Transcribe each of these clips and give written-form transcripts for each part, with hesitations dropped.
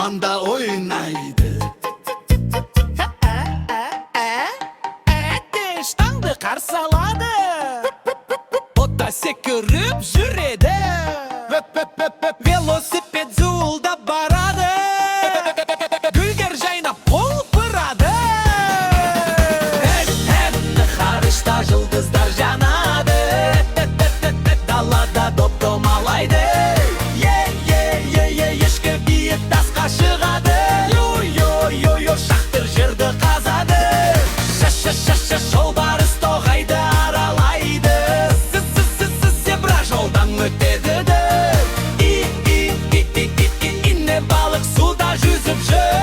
орманда ойнайды. Әтеш таңды қарсы алады, отта секіріп жүреді, велосипед зуылдап барады, гүлдер жайнап құлпырады. Ғарышта жұлдыздар жанады, далада доп домалайды, ешкі биік тасқа шығады, шақтыр жерді қазады, ша жолбарыс тоғайды аралайды, зебра жолдан өтеді, инне балық суда жүзіп жүр.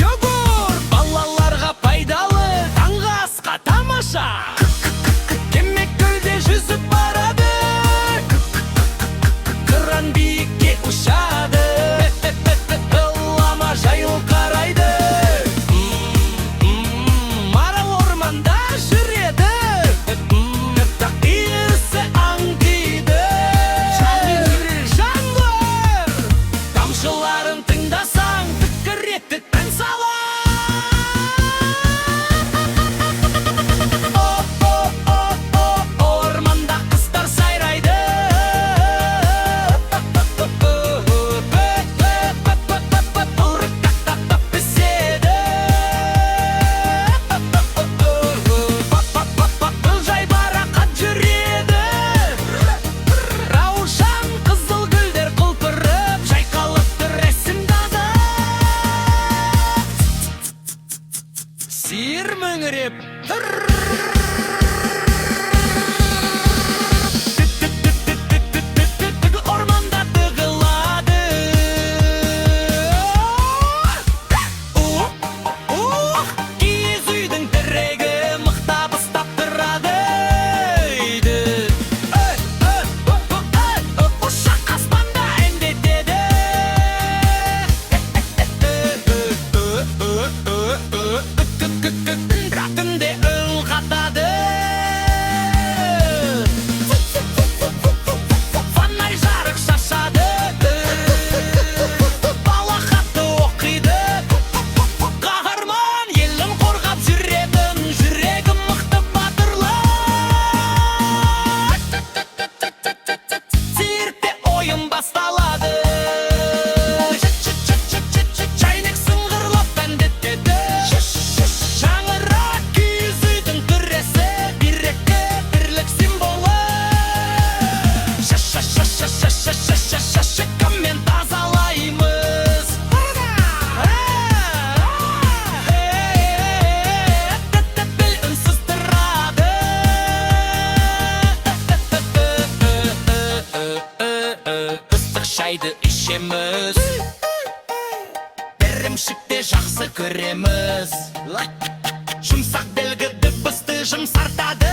Йогурт балаларға пайдалы, таңғы асқа тамаша, кемек көлде жүзіп барады, қыран биікке ұшады, ылама жайыл қарайды, марал орманда жүреді, иісі аңдиды, жаңбыр тамшыларын тыңдасаң, пікір етіп ән салар. Орманда құстар сайрайды, ұрықтап піседі, жайбарақат жүреді, раушан қызыл гүлдер құлпырып, жайқалып тұр рәсімдады, сиыр мөңіреп тұр. Орманда тығылады, киіз үйдің тірегі мықтап ұстап тұрады, ұшақ аспанда әндетеді, түнде үн қатады, фонарь жарық шашады, балақатты оқиды, қаһарман елін қорғап жүретін жүрегі мықты батырлар. Циркте ойын басталады, шайнек сыңғырлап әндетеді, шаңырақ киіз үйдің күресі, бірлік символы, шыққанмен тазалаймыз, біл үнсіз тұрады, ыстық шайды ішеміз, ірімшікте жақсы көреміз, жұмсақ белгі дыбысты жұмсартады.